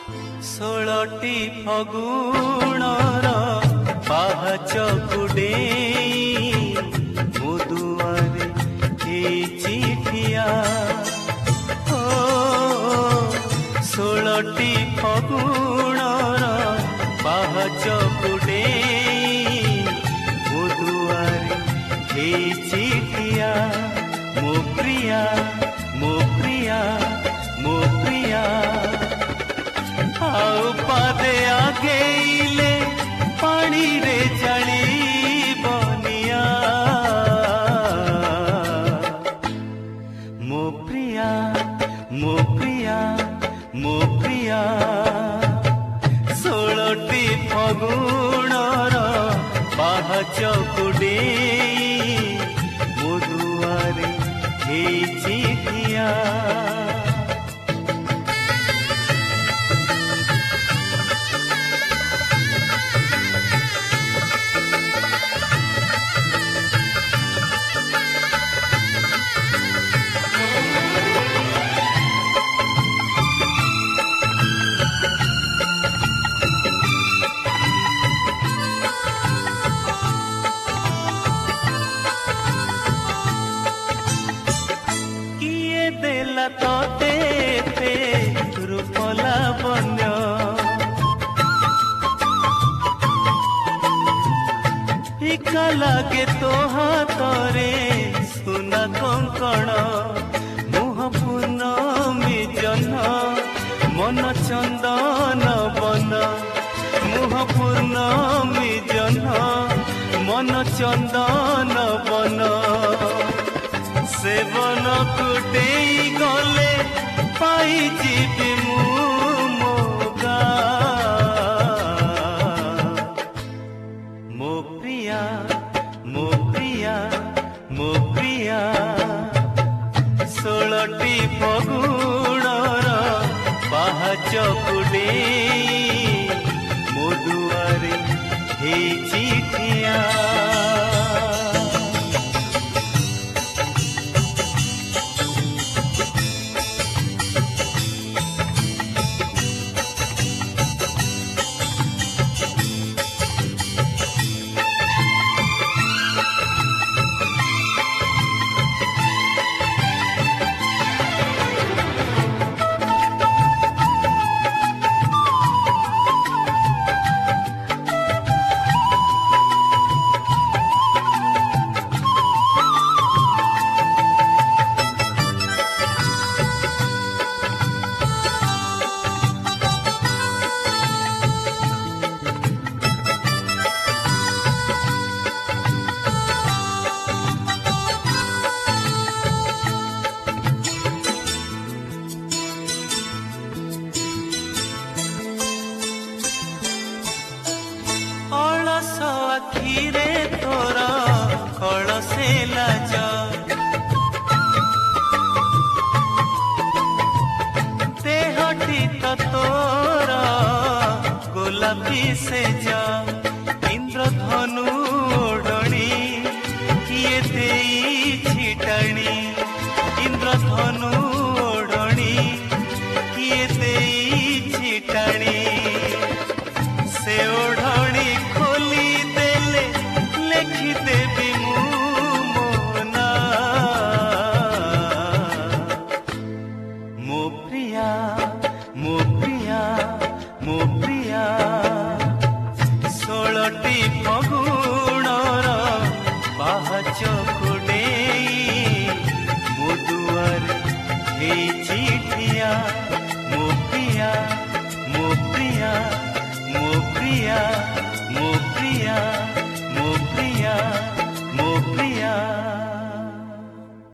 षोलटी फगुणर पाहच कुडेई मो दुआरे ହେଇଛି ଠିଆ। ଓ 16ଟି ଫଗୁଣର ପାହାଚ କୁଡ଼େଇ ମୋ ଦୁଆରେ ହେଇଛି ଠିଆ। ମୋ ପ୍ରିୟା ମୋ ପ୍ରିୟା ମୋ ପ୍ରିୟା ଆଉ ପାଦେ ଆଗେଇଲେ ପାଣିରେ ଜାଳିବ ନିଆଁ। ମୋ ପ୍ରିୟା ମୋ ପ୍ରିୟା ମୋ ପ୍ରିୟା 16ଟି ଫଗୁଣର ପାହାଚ କୁଡ଼େଇ ମୋ ଦୁଆରେ ହେଇଛି ଠିଆ। ତତେ ଏତେ ରୂପ ଲାବଣ୍ୟ ଫିକା ଲାଗେ ତୋ ହାତରେ ସୁନା କଙ୍କଣ। ମୁହଁ ପୂର୍ଣ୍ଣମୀ ଜହ୍ନ ମନ ଚନ୍ଦନ ବନ। ମୁହଁ ପୂର୍ଣ୍ଣମୀ ଜହ୍ନ ମନ ଚନ୍ଦନ ବନ। ସେବନ କୁଟେଇ ଗଲେ ପାଇଯିବି ମୁଁ ମୋ ଗାଁ। ମୋ ପ୍ରିୟା ମୋ ପ୍ରିୟା ମୋ ପ୍ରିୟା 16ଟି ଫଗୁଣର ପାହାଚ କୁଡ଼େଇ ମୋ ଦୁଆରେ ହେଇଛି ଠିଆ। ଆଖିରେ ତୋର କଳସେ ଲାଜ ଦେହଟି ତ ତୋର ଗୋଲାପୀ ସେଜ। ଇନ୍ଦ୍ରଧନୁ ଓଢ଼ଣୀ କିଏ ଦେଇଛି ଟାଣି। ଇନ୍ଦ୍ରଧନୁ ଓଢ଼ଣୀ କିଏ ଦେଇଛି ଟାଣି। ସେ ଓଢ଼ଣୀ ଖୋଲି ଦେଲେ ଲେଖିଦେବି ମୁଁ ମୋ ନାଁ। ମୋ ପ୍ରିୟା ମୋ ପ୍ରିୟା ମୋ ପ୍ରିୟା 16ଟି ଫଗୁଣର ପାହାଚ କୁଡ଼େଇ ମୋ ଦୁଆରେ ହେଇଛି ଠିଆ। ମୋ ପ୍ରିୟା ମୋ ପ୍ରିୟା ମୋ ପ୍ରିୟା